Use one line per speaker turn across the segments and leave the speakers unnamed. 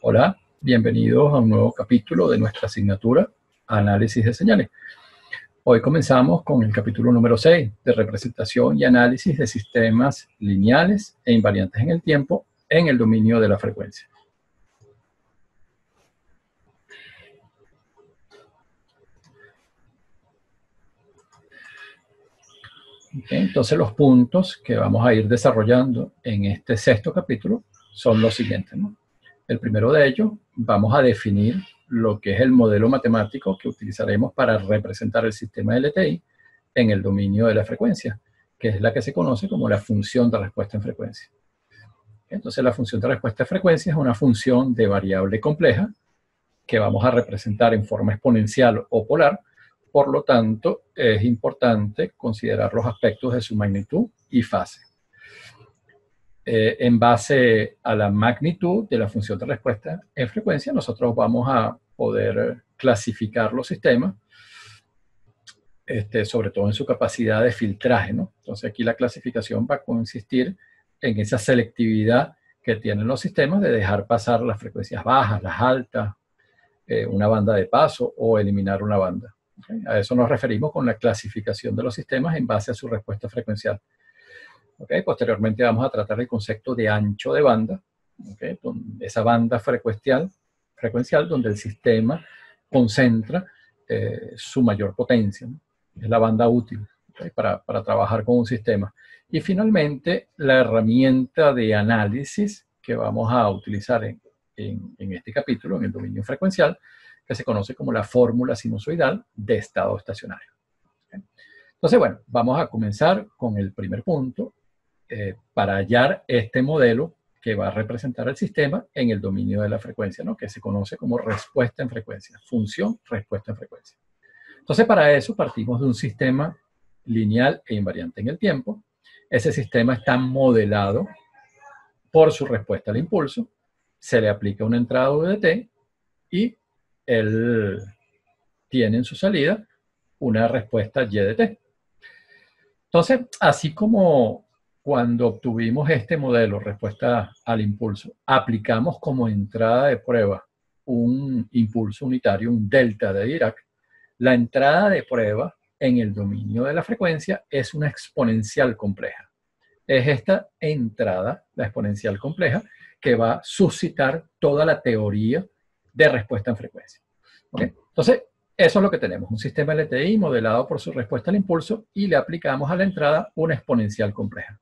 Hola, bienvenidos a un nuevo capítulo de nuestra asignatura Análisis de Señales. Hoy comenzamos con el capítulo número 6 de representación y análisis de sistemas lineales e invariantes en el tiempo en el dominio de la frecuencia. Entonces los puntos que vamos a ir desarrollando en este sexto capítulo son los siguientes, ¿no? El primero de ellos, vamos a definir lo que es el modelo matemático que utilizaremos para representar el sistema LTI en el dominio de la frecuencia, que es la que se conoce como la función de respuesta en frecuencia. Entonces la función de respuesta en frecuencia es una función de variable compleja que vamos a representar en forma exponencial o polar. Por lo tanto, es importante considerar los aspectos de su magnitud y fase. En base a la magnitud de la función de respuesta en frecuencia, nosotros vamos a poder clasificar los sistemas, sobre todo en su capacidad de filtraje, ¿no? Entonces aquí la clasificación va a consistir en esa selectividad que tienen los sistemas de dejar pasar las frecuencias bajas, las altas, una banda de paso o eliminar una banda. ¿Okay? A eso nos referimos con la clasificación de los sistemas en base a su respuesta frecuencial. ¿Okay? Posteriormente vamos a tratar el concepto de ancho de banda, ¿okay? Esa banda frecuencial donde el sistema concentra su mayor potencia, ¿no? Es la banda útil, ¿okay? para trabajar con un sistema. Y finalmente, la herramienta de análisis que vamos a utilizar en este capítulo, en el dominio frecuencial, que se conoce como la fórmula sinusoidal de estado estacionario. ¿Okay? Entonces, bueno, vamos a comenzar con el primer punto, para hallar este modelo que va a representar el sistema en el dominio de la frecuencia, ¿no? Que se conoce como respuesta en frecuencia, función respuesta en frecuencia. Entonces, para eso partimos de un sistema lineal e invariante en el tiempo. Ese sistema está modelado por su respuesta al impulso, se le aplica una entrada VDT y él tiene en su salida una respuesta YDT. Entonces, así como cuando obtuvimos este modelo, respuesta al impulso, aplicamos como entrada de prueba un impulso unitario, un delta de Dirac, la entrada de prueba en el dominio de la frecuencia es una exponencial compleja. Es esta entrada, la exponencial compleja, que va a suscitar toda la teoría de respuesta en frecuencia. ¿Okay? Entonces, eso es lo que tenemos, un sistema LTI modelado por su respuesta al impulso y le aplicamos a la entrada una exponencial compleja.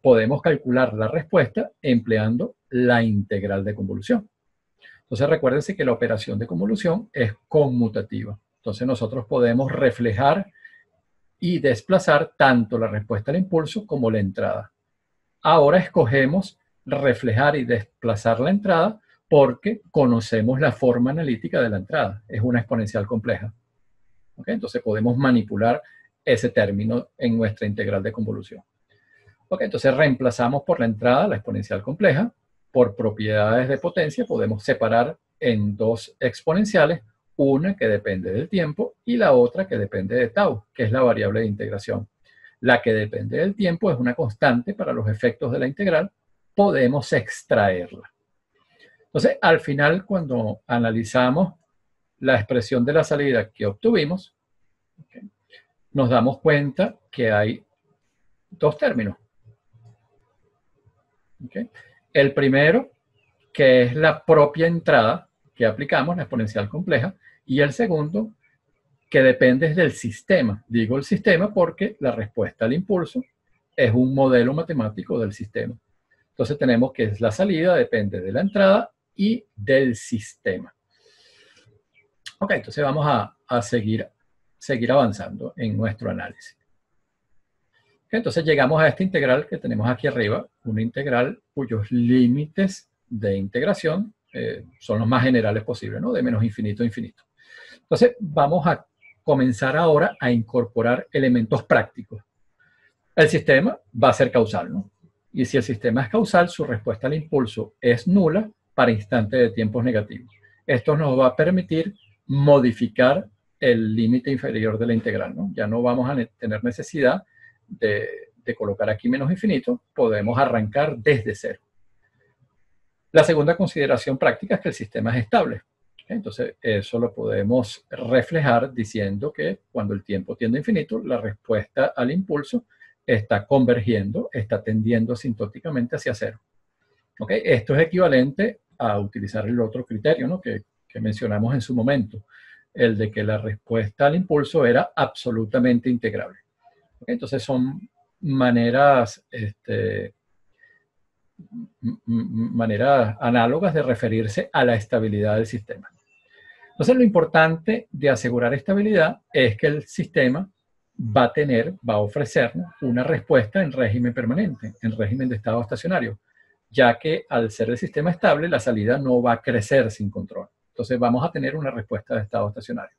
Podemos calcular la respuesta empleando la integral de convolución. Entonces recuérdense que la operación de convolución es conmutativa. Entonces nosotros podemos reflejar y desplazar tanto la respuesta al impulso como la entrada. Ahora escogemos reflejar y desplazar la entrada porque conocemos la forma analítica de la entrada. Es una exponencial compleja. ¿Okay? Entonces podemos manipular ese término en nuestra integral de convolución. ¿Okay? Entonces reemplazamos por la entrada la exponencial compleja. Por propiedades de potencia podemos separar en dos exponenciales, una que depende del tiempo y la otra que depende de tau, que es la variable de integración. La que depende del tiempo es una constante para los efectos de la integral, podemos extraerla. Entonces, al final, cuando analizamos la expresión de la salida que obtuvimos, ¿okay? Nos damos cuenta que hay dos términos. ¿Okay? El primero, que es la propia entrada que aplicamos, la exponencial compleja, y el segundo, que depende del sistema. Digo el sistema porque la respuesta al impulso es un modelo matemático del sistema. Entonces tenemos que la salida depende de la entrada y del sistema. Ok, entonces vamos a seguir avanzando en nuestro análisis. Entonces llegamos a esta integral que tenemos aquí arriba, una integral cuyos límites de integración son los más generales posibles, ¿no? De menos infinito a infinito. Entonces vamos a comenzar ahora a incorporar elementos prácticos. El sistema va a ser causal, ¿no? Y si el sistema es causal, su respuesta al impulso es nula para instantes de tiempos negativos. Esto nos va a permitir modificar el límite inferior de la integral, ¿no? Ya no vamos a tener necesidad de colocar aquí menos infinito, podemos arrancar desde cero. La segunda consideración práctica es que el sistema es estable. Entonces, eso lo podemos reflejar diciendo que cuando el tiempo tiende a infinito, la respuesta al impulso está convergiendo, está tendiendo asintóticamente hacia cero. ¿Okay? Esto es equivalente a utilizar el otro criterio, ¿no? que mencionamos en su momento, el de que la respuesta al impulso era absolutamente integrable. ¿Okay? Entonces son maneras, maneras análogas de referirse a la estabilidad del sistema. Entonces lo importante de asegurar estabilidad es que el sistema va a ofrecernos una respuesta en régimen permanente, en régimen de estado estacionario, ya que al ser el sistema estable, la salida no va a crecer sin control. Entonces vamos a tener una respuesta de estado estacionario.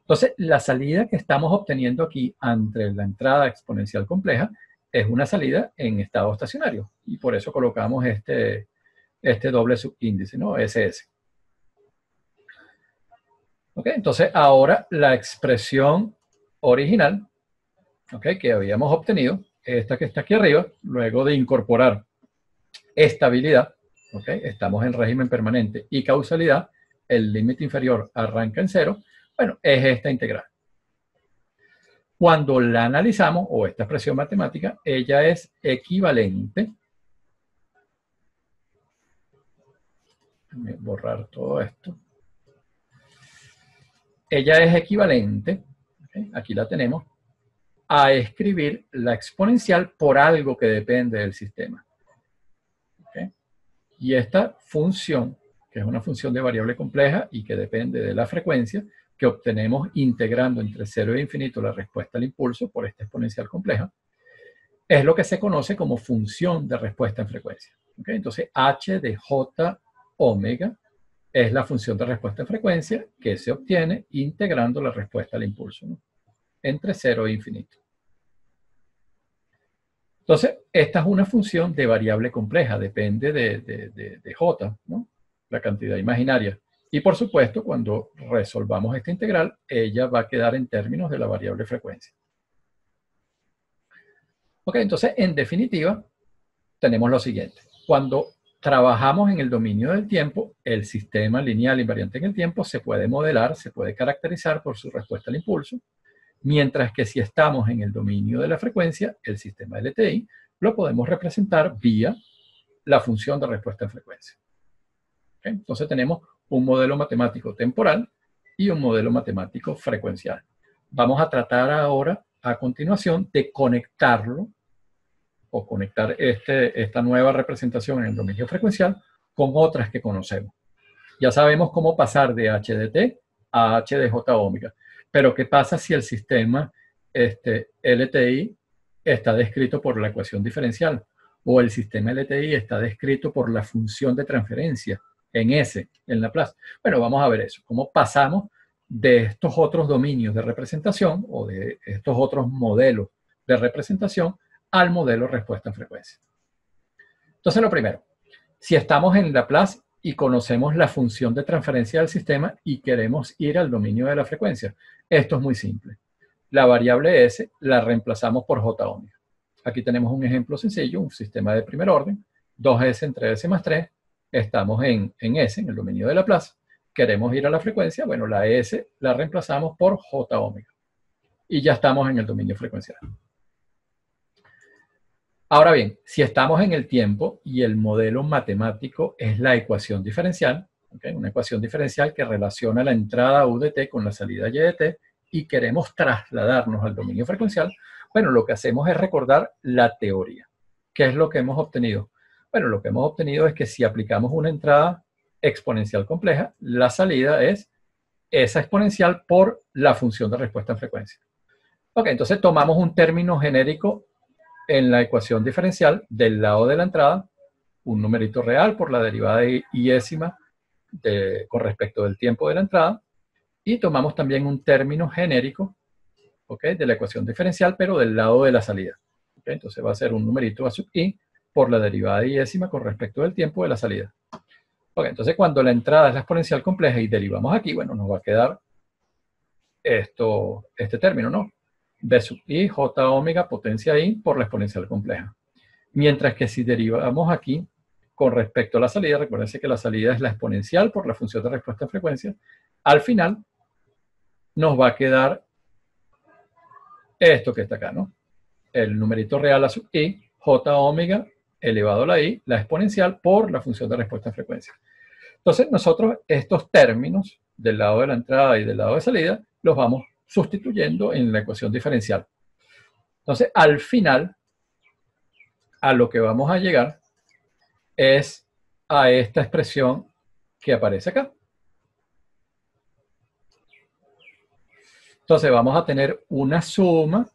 Entonces, la salida que estamos obteniendo aquí ante la entrada exponencial compleja es una salida en estado estacionario. Y por eso colocamos este doble subíndice, ¿no? SS. ¿Ok? Entonces, ahora la expresión original, ¿ok?, que habíamos obtenido, esta que está aquí arriba, luego de incorporar estabilidad, ¿ok?, estamos en régimen permanente, y causalidad, el límite inferior arranca en cero, bueno, es esta integral. Cuando la analizamos, o esta expresión matemática, ella es equivalente. Déjame borrar todo esto. Ella es equivalente, ¿okay?, aquí la tenemos, a escribir la exponencial por algo que depende del sistema. ¿Okay? Y esta función, que es una función de variable compleja y que depende de la frecuencia, que obtenemos integrando entre 0 e infinito la respuesta al impulso por esta exponencial compleja, es lo que se conoce como función de respuesta en frecuencia. ¿Okay? Entonces, h de j omega es la función de respuesta en frecuencia que se obtiene integrando la respuesta al impulso, ¿no?, entre 0 e infinito. Entonces, esta es una función de variable compleja, depende de j, ¿no?, la cantidad imaginaria. Y por supuesto, cuando resolvamos esta integral, ella va a quedar en términos de la variable frecuencia. Ok, entonces, en definitiva, tenemos lo siguiente. Cuando trabajamos en el dominio del tiempo, el sistema lineal invariante en el tiempo se puede modelar, se puede caracterizar por su respuesta al impulso, mientras que si estamos en el dominio de la frecuencia, el sistema LTI, lo podemos representar vía la función de respuesta en frecuencia. ¿Okay? Entonces tenemos un modelo matemático temporal y un modelo matemático frecuencial. Vamos a tratar ahora, a continuación, de conectarlo o conectar esta nueva representación en el dominio frecuencial con otras que conocemos. Ya sabemos cómo pasar de h de t a h de j omega. Pero ¿qué pasa si el sistema LTI está descrito por la ecuación diferencial? O el sistema LTI está descrito por la función de transferencia en S, en Laplace. Bueno, vamos a ver eso. ¿Cómo pasamos de estos otros dominios de representación o de estos otros modelos de representación al modelo respuesta en frecuencia? Entonces, lo primero, si estamos en Laplace y conocemos la función de transferencia del sistema y queremos ir al dominio de la frecuencia, esto es muy simple. La variable S la reemplazamos por j omega. Aquí tenemos un ejemplo sencillo, un sistema de primer orden, 2S entre S más 3, estamos en S, en el dominio de Laplace, queremos ir a la frecuencia, bueno, la S la reemplazamos por j omega. Y ya estamos en el dominio frecuencial. Ahora bien, si estamos en el tiempo y el modelo matemático es la ecuación diferencial, ¿okay?, una ecuación diferencial que relaciona la entrada u de t con la salida y de t, y queremos trasladarnos al dominio frecuencial, bueno, lo que hacemos es recordar la teoría. ¿Qué es lo que hemos obtenido? Bueno, lo que hemos obtenido es que si aplicamos una entrada exponencial compleja, la salida es esa exponencial por la función de respuesta en frecuencia. Ok, entonces tomamos un término genérico en la ecuación diferencial del lado de la entrada, un numerito real por la derivada iésima con respecto del tiempo de la entrada, y tomamos también un término genérico, ¿okay?, de la ecuación diferencial, pero del lado de la salida. ¿Okay? Entonces va a ser un numerito a sub i por la derivada iésima con respecto del tiempo de la salida. Okay, entonces cuando la entrada es la exponencial compleja y derivamos aquí, bueno, nos va a quedar este término, ¿no? B sub i, j omega, potencia i por la exponencial compleja. Mientras que si derivamos aquí con respecto a la salida, recuérdense que la salida es la exponencial por la función de respuesta en frecuencia, al final nos va a quedar esto que está acá, ¿no? El numerito real a sub i, j omega elevado a la i, la exponencial por la función de respuesta en frecuencia. Entonces, nosotros estos términos del lado de la entrada y del lado de salida los vamos sustituyendo en la ecuación diferencial. Entonces, al final, a lo que vamos a llegar es a esta expresión que aparece acá. Entonces, vamos a tener una suma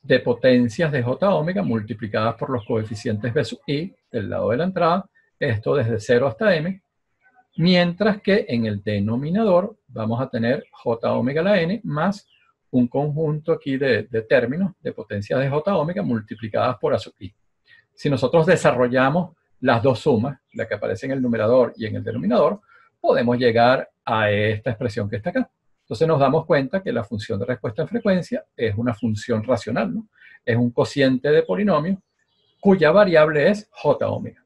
de potencias de j omega multiplicadas por los coeficientes b sub i del lado de la entrada, esto desde 0 hasta m, mientras que en el denominador vamos a tener j omega a la n más un conjunto aquí de términos de potencias de j omega multiplicadas por a sub i. Si nosotros desarrollamos las dos sumas, la que aparece en el numerador y en el denominador, podemos llegar a esta expresión que está acá. Entonces nos damos cuenta que la función de respuesta en frecuencia es una función racional, ¿no? Es un cociente de polinomio cuya variable es j omega.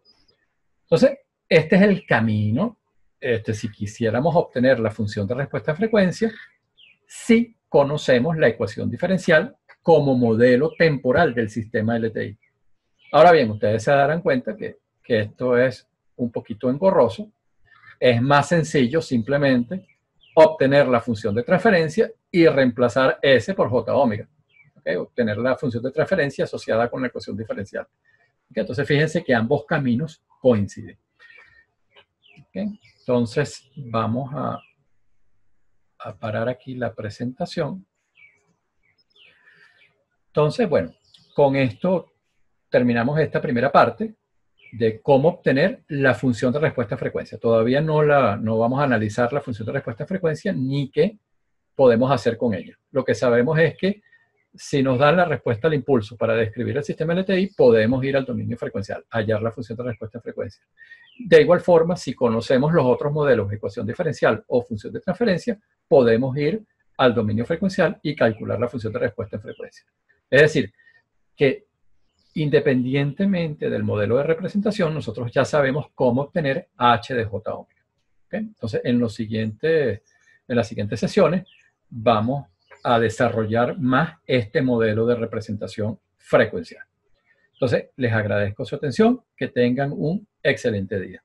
Entonces, este es el camino. Si quisiéramos obtener la función de respuesta en frecuencia, si conocemos la ecuación diferencial como modelo temporal del sistema LTI. Ahora bien, ustedes se darán cuenta que esto es un poquito engorroso. Es más sencillo simplemente obtener la función de transferencia y reemplazar S por J omega. ¿Okay? Obtener la función de transferencia asociada con la ecuación diferencial. ¿Okay? Entonces, fíjense que ambos caminos coinciden. ¿Okay? Entonces, vamos a parar aquí la presentación. Entonces, bueno, con esto terminamos esta primera parte de cómo obtener la función de respuesta a frecuencia. Todavía no vamos a analizar la función de respuesta a frecuencia ni qué podemos hacer con ella. Lo que sabemos es que si nos dan la respuesta al impulso para describir el sistema LTI, podemos ir al dominio frecuencial, hallar la función de respuesta a frecuencia. De igual forma, si conocemos los otros modelos, ecuación diferencial o función de transferencia, podemos ir al dominio frecuencial y calcular la función de respuesta en frecuencia. Es decir, que independientemente del modelo de representación, nosotros ya sabemos cómo obtener h de j omega. ¿Okay? Entonces, en las siguientes sesiones vamos a desarrollar más este modelo de representación frecuencial. Entonces, les agradezco su atención. Que tengan un excelente día.